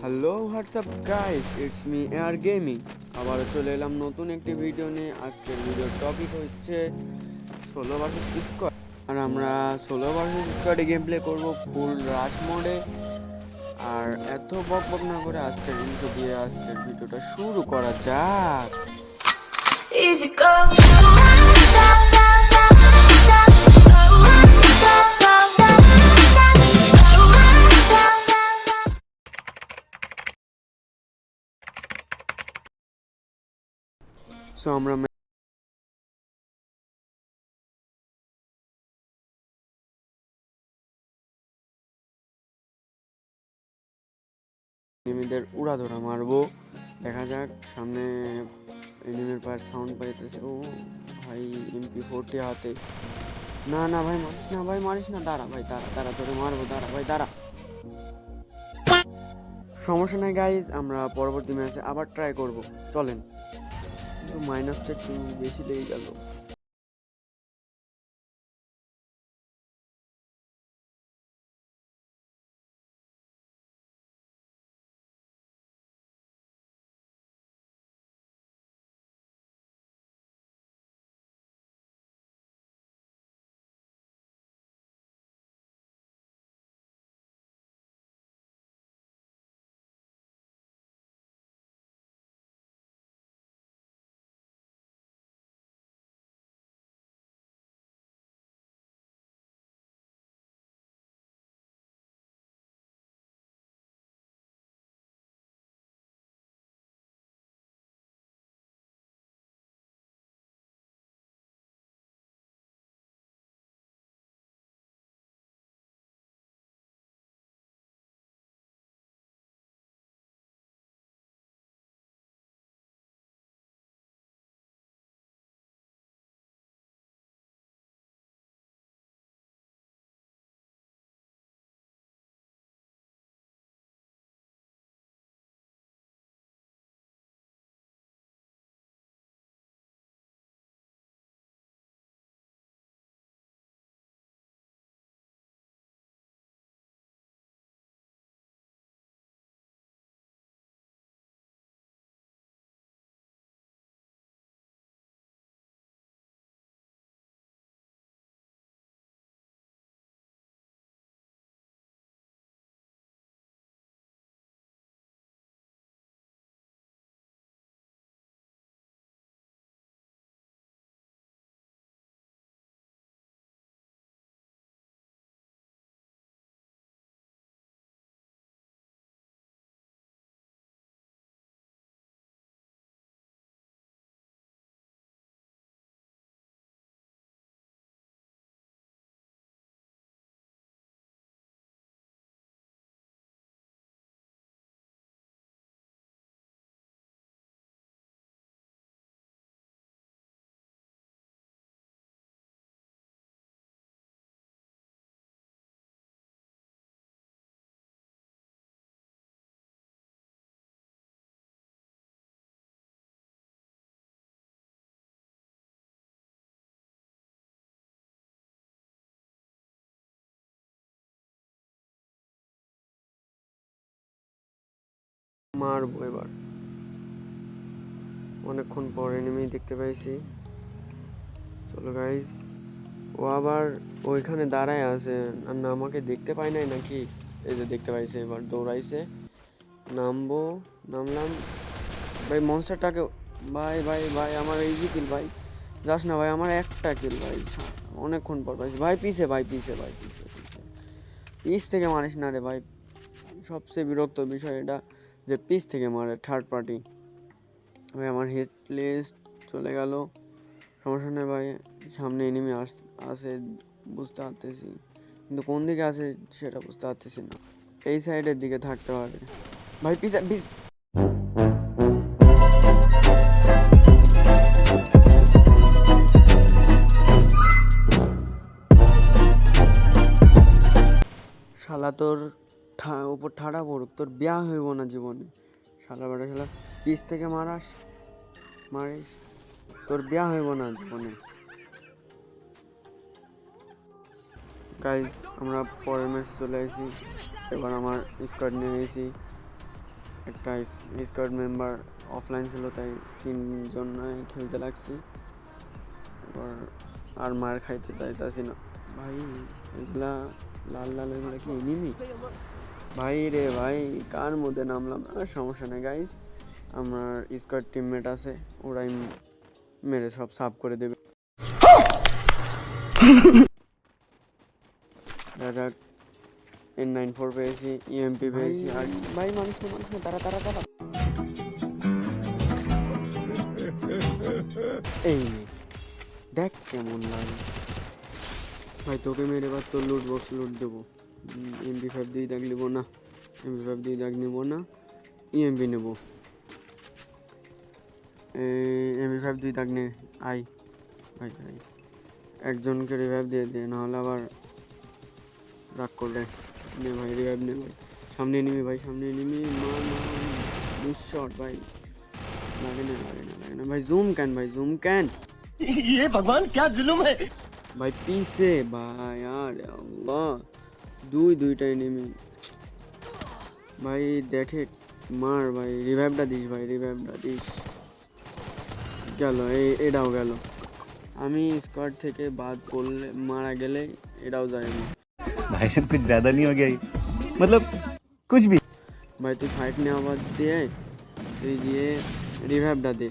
Hello WhatsApp guys, it's me air gaming. আবারও চলে এলাম নতুন একটি ভিডিও নিয়ে। আজকের ভিডিওর টপিক হচ্ছে সোলো ভার্সেস স্কোয়াড। আর আমরা সোলো ভার্সেস স্কোয়াডে গেম প্লে করবো ফুল রাশ মোডে। আর এত বক বক না করে আজকের ইন্ট্রো দিয়ে আজকের ভিডিওটা শুরু করা যাক। Easy go. সো আমরা এনিমিদের উড়াধরা মারবো। দেখা যাক সামনে এনিমির পায়ের সাউন্ড পাইতেছে। ও ভাই MP40 হাতে। না না ভাই মারিস না, ভাই মারিস না, দাঁড়া ভাই, দাঁড়া দাঁড়া, তোরে মারবো, দাঁড়া ভাই দাঁড়া। সমস্যা নাই গাইজ, আমরা পরবর্তী ম্যাচে আবার ট্রাই করব, চলেন। কিন্তু মাইনাসটা একটু বেশি লেগে গেল। মারবো এবার, অনেকক্ষণ পর এনিমি দেখতে পাইছি। চলো গাইস, ও আবার ওইখানে দাঁড়ায় আছে। আর না আমাকে দেখতে পাই নাই নাকি? এই যে দেখতে পাইছে, এবার দৌড়াইছে। নামবো, নামলাম। ভাই মনস্টারটাকে, ভাই ভাই ভাই আমার ইজি কিল ভাই, যাস না ভাই, আমার একটা কিল ভাই, অনেকক্ষণ পর পাইছি ভাই। পিছে ভাই, পিছে ভাই, পিছে পিছে, পিছ থেকে মারিস না রে ভাই। সবচেয়ে বিরক্ত বিষয় এটা যে পিছ থেকে মারে থার্ড পার্টি। ভাই আমার হিট লিস্ট চলে গেল। সমস্যা নেই ভাই, সামনে এনিমি আসে বুঝতে পারতেছি, কিন্তু কোন দিকে আছে সেটা বুঝতে পারতেছি না। এই সাইডের দিকে থাকতে পারে ভাই। পিছে পিছ, শালা তোর উপর ঠাড়া পড়ুক, তোর বিয়া হইব না জীবনে। শালা বেটা শালা পিছ থেকে মারিস, তোর বিয়া হইব না জীবনে। গাইজ আমরা পরের ম্যাচে চলে আসি। এবার আমার স্কোয়াড নিয়ে গেছি। একটা স্কোয়াড মেম্বার অফলাইন ছিল, তাই 3 জন খেলতে লাগছি। এবার আর মার খাইতে চাইতাছি না ভাই। এগুলা লাল লাল এগুলা কি এনিমি? ভাই রে ভাই, কার মধ্যে নামলাম? আর সমস্যা নেই গাইস, আমার স্কোয়াড টিমমেট আছে, ওরাই মেরে সব সাফ করে দেবে। যাক, N94 পেয়েছি, ইএমপি পেয়েছি। আর ভাই মানুষ না, তারা তারা তারা এই নে, দেখ কেমন লাগে ভাই। তোকে মেরে এবার তোর লুট বক্স লুট দেবো। MP5 দিয়ে দাগ নেবো না, MP5 দিয়ে দাগ নেবো না, ইএমপি নেবো। MP5 দুই দাগ নে, আই ভাই ভাই, একজনকে রিভাইভ দিয়ে দে, নাহলে আবার রাগ করবে। নে ভাই, রিভাইভ নে ভাই। সামনে এনিমি ভাই, সামনে এনিমি, মার মার, মিস শট ভাই। লাগে না লাগে না লাগে না ভাই, জুম ক্যান ভাই, জুম ক্যান। ये भगवान क्या जुल्म है। ভাই পিছে ভাই, আরে আল্লাহ, দুইটা এনিমি ভাই। দেখে মার ভাই, রিভাইভটা দিস ভাই, রিভাইভটা দিস। গেল, এটাও গেল। আমি স্কোয়াড থেকে বাদ পড়লে, মারা গেলে এটাও যায় না। भाई साहब कुछ ज्यादा नहीं हो गया ये? मतलब कुछ भी। ভাই তুই ফাইট নেওয়া বাদ দিয়ে, তুই দিয়ে রিভাইভটা দে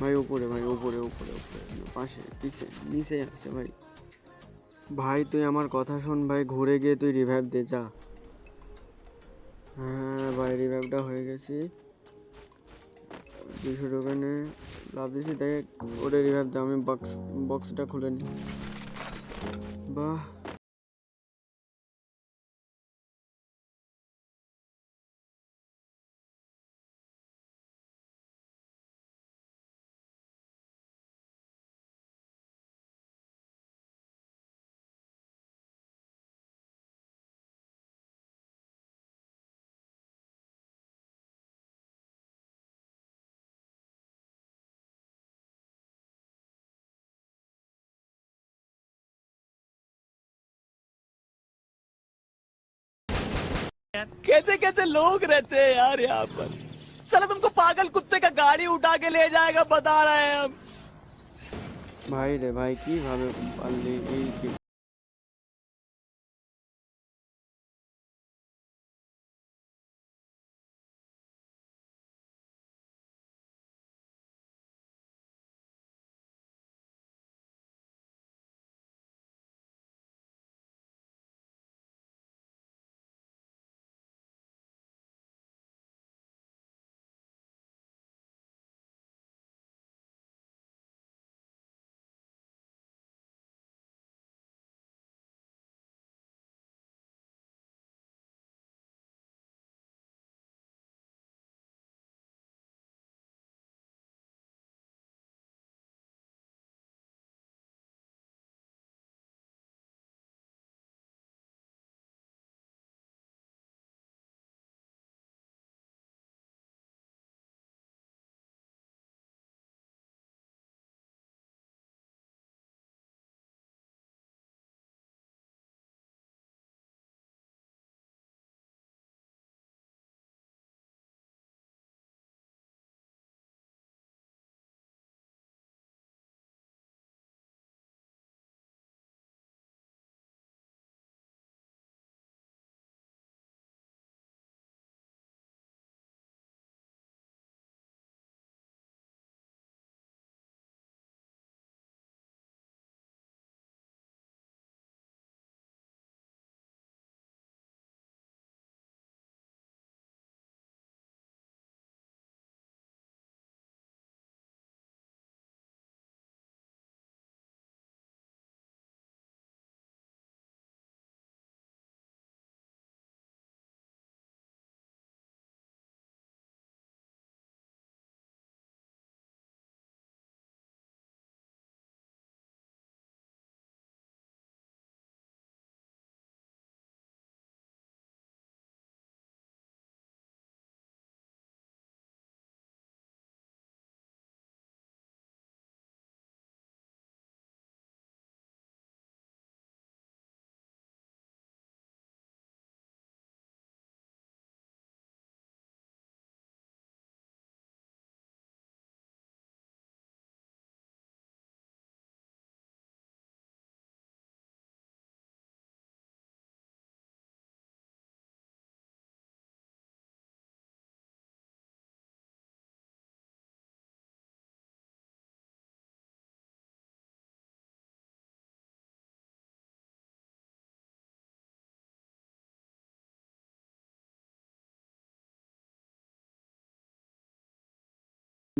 ভাই। উপরে ভাই, উপরে উপরে উপরে, পাশে পিছে নিচে আছে ভাই। ভাই তুই আমার কথা শোন ভাই, ঘুরে গিয়ে তুই রিভাইভ দে যা। হ্যাঁ ভাই, রিভাইভটা হয়ে গেছি। 200 টোকেনে লাভ দিছি, দেখ ওটা রিভাইভ দে। আমি বক্সটা খুলে নি। বাহ। कैसे कैसे लोग रहते हैं यार यहाँ पर। साला तुमको पागल कुत्ते का गाड़ी उठा के ले जाएगा बता रहे हैं हम। ভাই রে ভাই, কিভাবে পারলি এই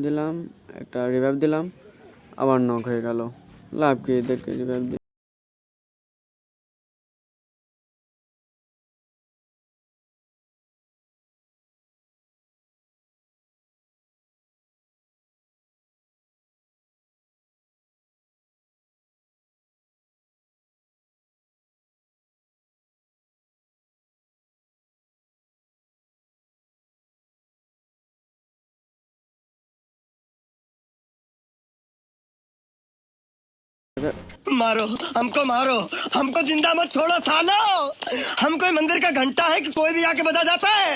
দিলাম, একটা রিভাইভ দিলাম, আবার নক হয়ে গেল। লাভ কি এদেরকে রিভাইভ দিয়ে? मारो हमको, मारो हमको, जिंदा मत छोड़ो सालो। हम कोई मंदिर का घंटा है कि कोई भी आके बजा जाता है।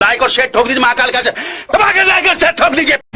लाइक और शेयर ठोक दीजिए, महाकाल का से दबा के लाइक और शेयर ठोक दीजिए।